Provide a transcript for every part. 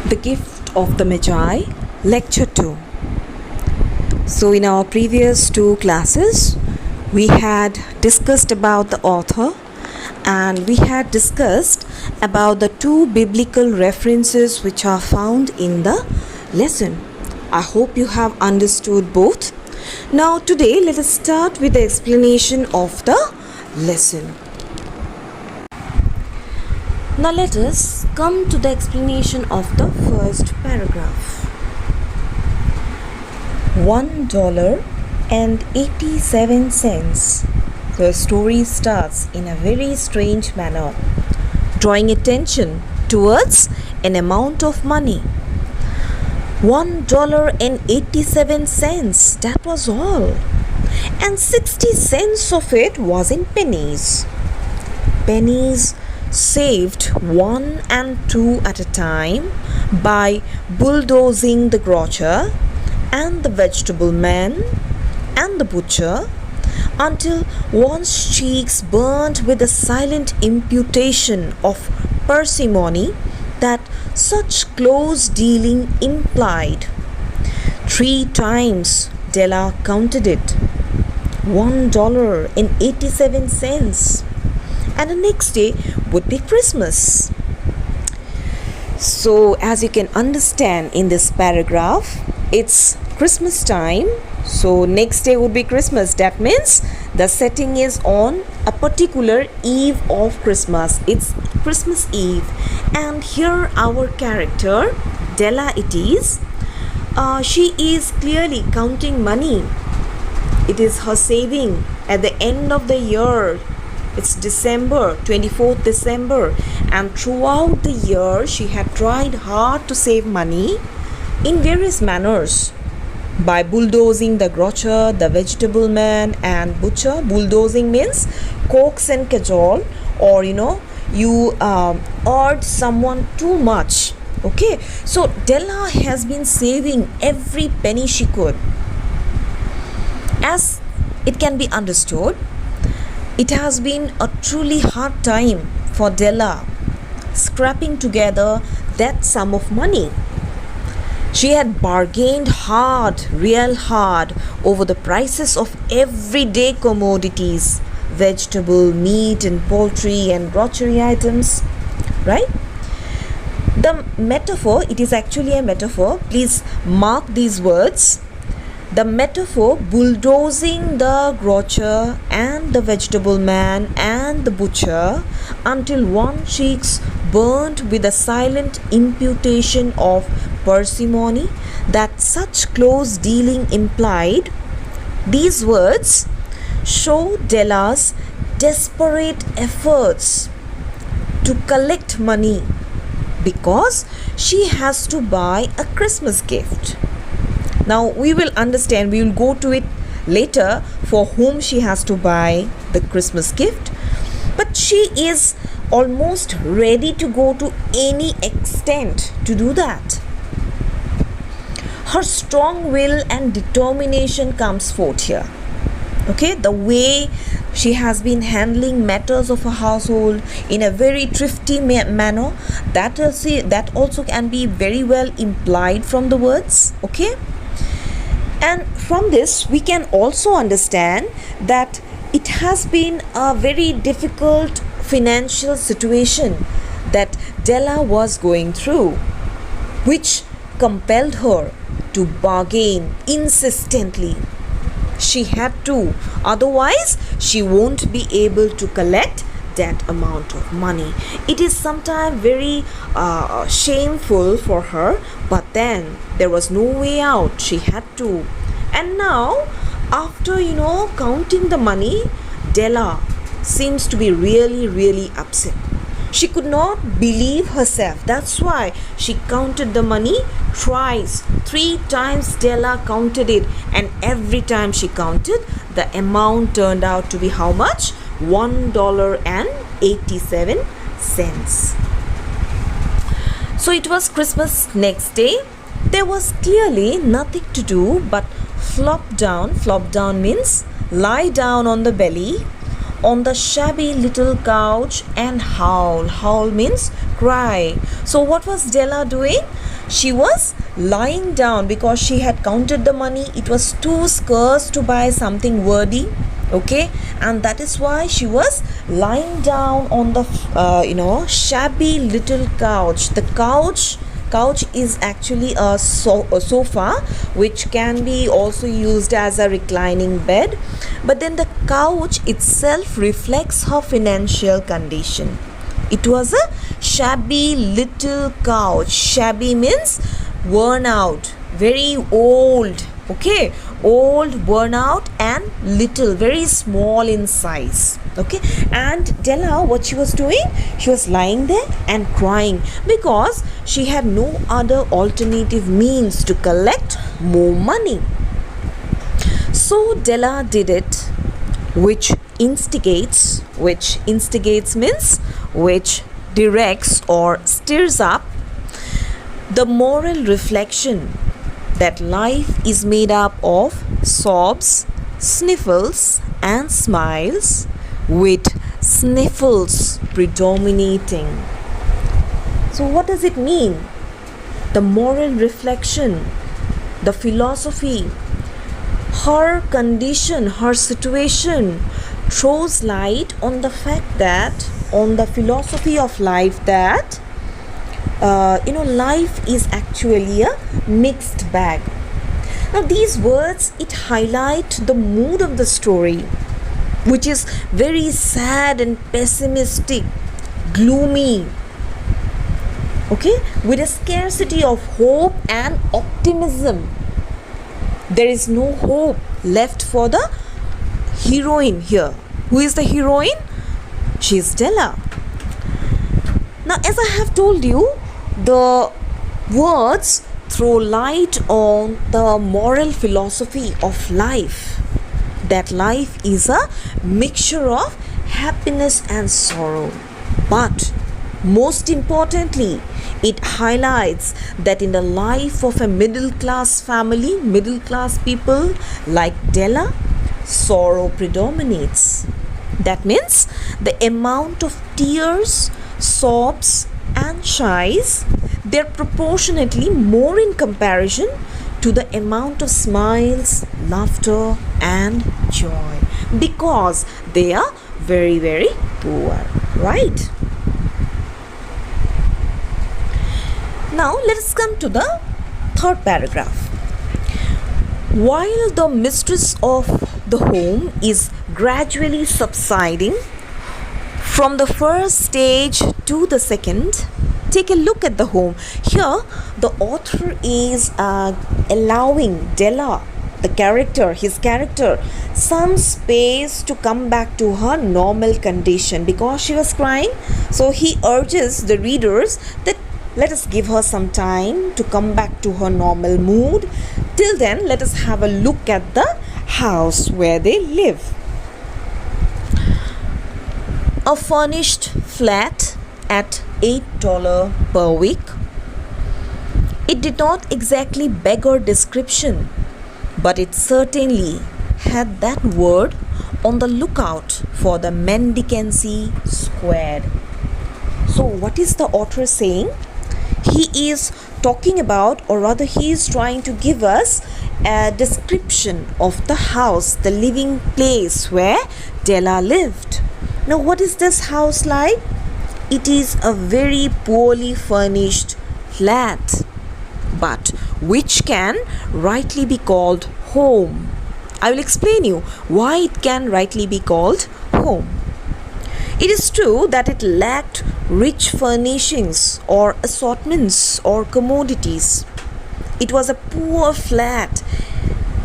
The Gift of the Magi, Lecture 2. So, in our previous two classes, we had discussed about the author and we had discussed about the two biblical references which are found in the lesson. I hope you have understood both. Now, today, let us start with the explanation of the lesson. Now let us come to the explanation of the first paragraph. $1.87. The story starts in a very strange manner, drawing attention towards an amount of money. $1.87, that was all. And 60 cents of it was in pennies. Pennies saved 1 and 2 at a time by bulldozing the grocer and the vegetable man and the butcher until one's cheeks burned with the silent imputation of parsimony that such close dealing implied. 3 times Della counted it. $1.87. And the next day would be Christmas. So, as you can understand in this paragraph, it's Christmas time. So, next day would be Christmas. That means the setting is on a particular eve of Christmas. It's Christmas Eve. And here our character, Della it is, she is clearly counting money. It is her saving at the end of the year. It's December, 24th December, and throughout the year she had tried hard to save money in various manners by bulldozing the grocer, the vegetable man and butcher. Bulldozing means coax and cajole, or you urge someone too much. Okay, so Della has been saving every penny she could. As it can be understood, it has been a truly hard time for Della scrapping together that sum of money. She had bargained hard, real hard, over the prices of everyday commodities, vegetable, meat and poultry and grocery items, right? The metaphor, it is actually a metaphor. Please mark these words. The metaphor, bulldozing the grocer and the vegetable man and the butcher until one's cheeks burned with a silent imputation of parsimony that such close dealing implied. These words show Della's desperate efforts to collect money because she has to buy a Christmas gift. Now we will understand, we will go to it later for whom she has to buy the Christmas gift. But she is almost ready to go to any extent to do that. Her strong will and determination comes forth here. Okay, the way she has been handling matters of her household in a very thrifty manner, that also can be very well implied from the words. Okay. And from this, we can also understand that it has been a very difficult financial situation that Della was going through, which compelled her to bargain insistently. She had to, otherwise she won't be able to collect that amount of money. It is sometimes very shameful for her, but then there was no way out. She had to. And now, after counting the money, Della seems to be really upset. She could not believe herself. That's why she counted the money twice. 3 times Della counted it, and every time she counted, the amount turned out to be how much? $1.87. So it was Christmas next day. There was clearly nothing to do but flop down. Flop down means lie down on the belly on the shabby little couch and howl. Howl means cry. So what was Della doing? She was lying down because she had counted the money. It was too scarce to buy something worthy. Okay, and that is why she was lying down on the shabby little couch. The couch is actually a sofa, which can be also used as a reclining bed, but then the couch itself reflects her financial condition. It was a shabby little couch. Shabby means worn out, very old. Okay, old, worn out, and little, very small in size. Okay, and Della, what she was doing? She was lying there and crying because she had no other alternative means to collect more money. So Della did it, which instigates means which directs or stirs up the moral reflection that life is made up of sobs, sniffles, and smiles, with sniffles predominating. So, what does it mean? The moral reflection, the philosophy, her condition, her situation throws light on the fact that, on the philosophy of life, that life is actually a mixed bag. Now these words, it highlight the mood of the story, which is very sad and pessimistic, gloomy, okay, with a scarcity of hope and optimism. There is no hope left for the heroine here. Who is the heroine? She is Della. Now, as I have told you, the words throw light on the moral philosophy of life, that life is a mixture of happiness and sorrow. But most importantly, it highlights that in the life of a middle class family, middle class people like Della, sorrow predominates. That means the amount of tears, sobs, and sighs, they're proportionately more in comparison to the amount of smiles, laughter, and joy, because they are very, very poor, right? Now let us come to the third paragraph. While the mistress of the home is gradually subsiding from the first stage to the second, take a look at the home. Here, the author is allowing Della, his character, some space to come back to her normal condition because she was crying. So he urges the readers that let us give her some time to come back to her normal mood. Till then, let us have a look at the house where they live. A furnished flat at $8 per week. It did not exactly beggar description, but it certainly had that word on the lookout for the mendicancy squared. So what is the author saying? He is talking about, or rather he is trying to give us a description of the house, the living place where Della lived. Now what is this house like? It is a very poorly furnished flat, but which can rightly be called home. I will explain you why it can rightly be called home. It is true that it lacked rich furnishings or assortments or commodities. It was a poor flat,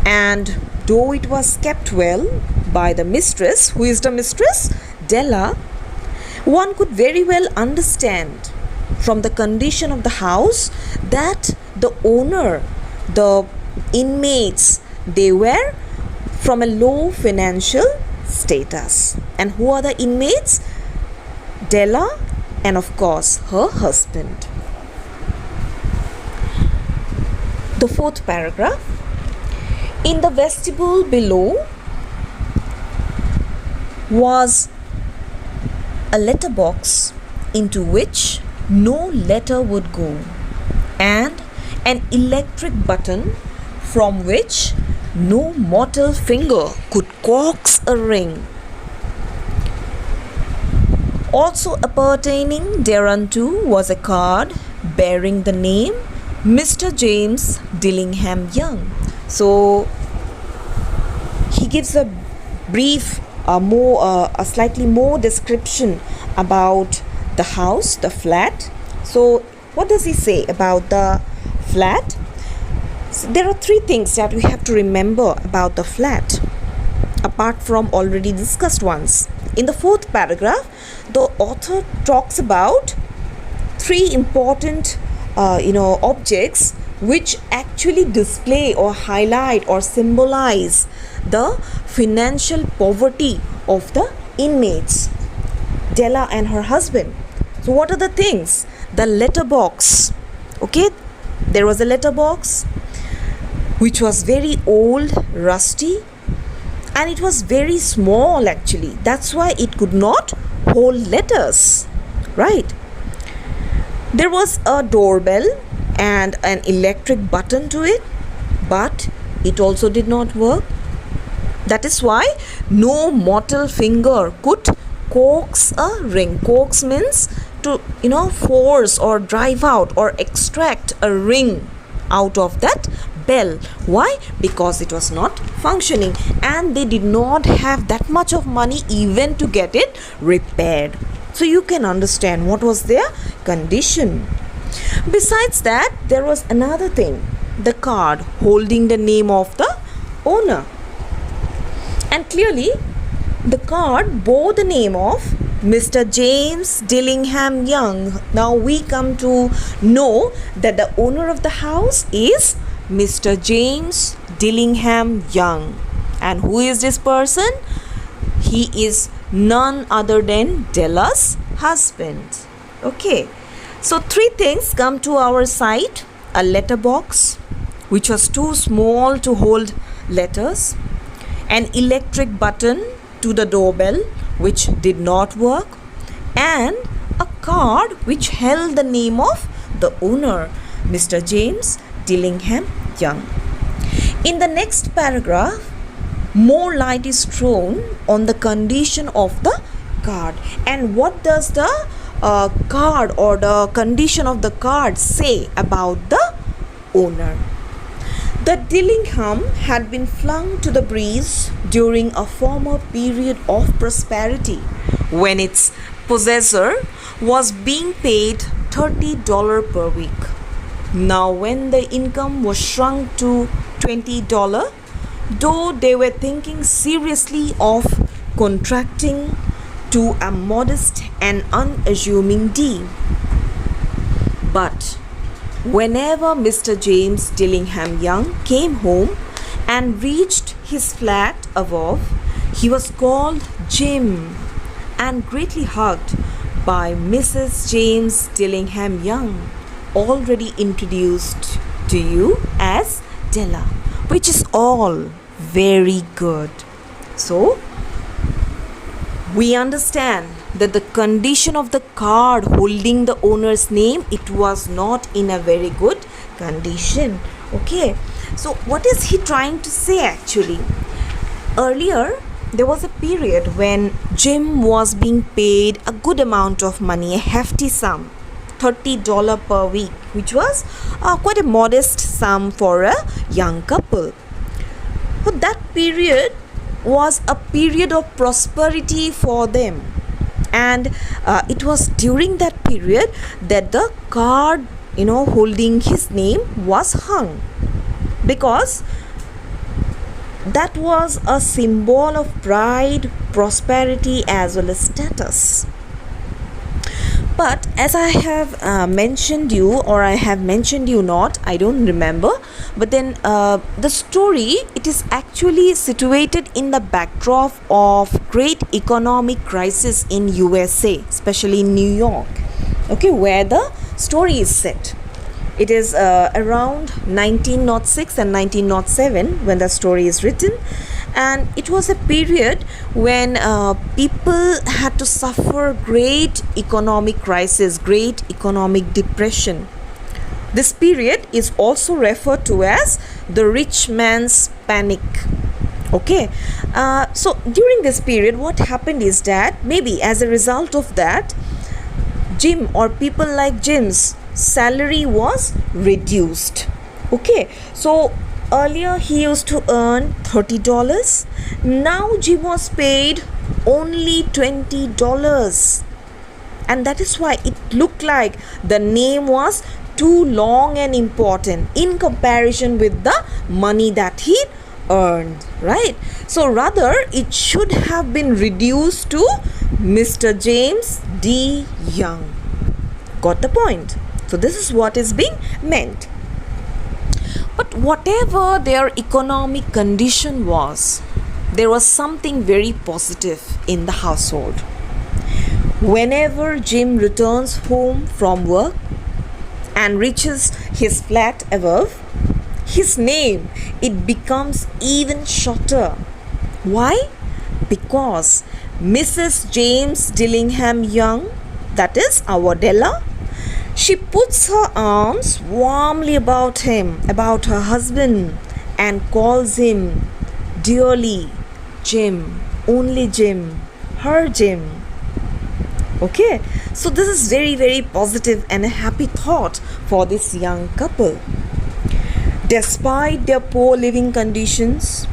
and though it was kept well by the mistress, who is the mistress? Della, one could very well understand from the condition of the house that the owner, the inmates, they were from a low financial status. And who are the inmates? Della and of course her husband. The fourth paragraph. In the vestibule below, was a letterbox into which no letter would go, and an electric button from which no mortal finger could coax a ring. Also appertaining thereunto was a card bearing the name Mr. James Dillingham Young. So he gives a brief, a slightly more description about the house, the flat. So what does he say about the flat? So there are three things that we have to remember about the flat, apart from already discussed ones. In the fourth paragraph, the author talks about three important objects which actually display or highlight or symbolize the financial poverty of the inmates, Della and her husband. So what are the things? The letterbox. Okay, there was a letterbox which was very old, rusty, and it was very small actually. That's why it could not hold letters, right? There was a doorbell and an electric button to it, but it also did not work. That is why no mortal finger could coax a ring. Coax means to force or drive out or extract a ring out of that bell. Why? Because it was not functioning, and they did not have that much of money even to get it repaired. So you can understand what was their condition. Besides that, there was another thing, the card holding the name of the owner. And clearly, the card bore the name of Mr. James Dillingham Young. Now we come to know that the owner of the house is Mr. James Dillingham Young. And who is this person? He is none other than Della's husband. Okay, so three things come to our sight: a letterbox which was too small to hold letters, an electric button to the doorbell which did not work, and a card which held the name of the owner, Mr. James Dillingham Young. In the next paragraph, more light is thrown on the condition of the card. And what does the card or the condition of the card say about the owner? The Dillingham had been flung to the breeze during a former period of prosperity when its possessor was being paid $30 per week. Now when the income was shrunk to $20, though they were thinking seriously of contracting to a modest and unassuming deal. But whenever Mr. James Dillingham Young came home and reached his flat above, he was called Jim and greatly hugged by Mrs. James Dillingham Young, already introduced to you as Della, which is all very good. So we understand that the condition of the card holding the owner's name, it was not in a very good condition. Okay, so what is he trying to say actually? Earlier there was a period when Jim was being paid a good amount of money, a hefty sum, $30 per week, which was quite a modest sum for a young couple. So that period was a period of prosperity for them, and it was during that period that the card holding his name was hung, because that was a symbol of pride, prosperity, as well as status. But as I have mentioned you, or I have mentioned you not, I don't remember, but then the story, it is actually situated in the backdrop of great economic crisis in USA, especially in New York, okay, where the story is set. It is around 1906 and 1907 when the story is written, And it was a period when people had to suffer great economic crisis, great economic depression. This period is also referred to as the rich man's panic. Okay, so during this period, what happened is that maybe as a result of that, Jim or people like Jim's salary was reduced. Okay, so earlier he used to earn $30. Now Jim was paid only $20. And that is why it looked like the name was too long and important in comparison with the money that he earned, right? So rather it should have been reduced to Mr. James D. Young. Got the point? So this is what is being meant. But whatever their economic condition was, there was something very positive in the household. Whenever Jim returns home from work and reaches his flat above, his name, it becomes even shorter. Why? Because Mrs. James Dillingham Young, that is our Della, she puts her arms warmly about him, about her husband, and calls him dearly Jim, only Jim, her Jim. Okay, so this is very, very positive and a happy thought for this young couple. Despite their poor living conditions,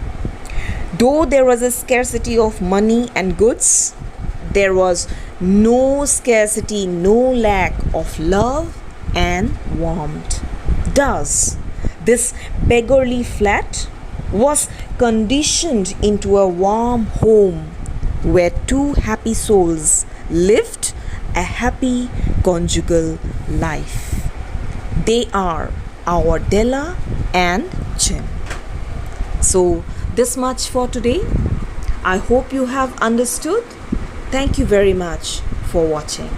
though there was a scarcity of money and goods, there was no scarcity, no lack of love and warmth. Thus, this beggarly flat was conditioned into a warm home where two happy souls lived a happy conjugal life. They are our Della and Jim. So this much for today. I hope you have understood. Thank you very much for watching.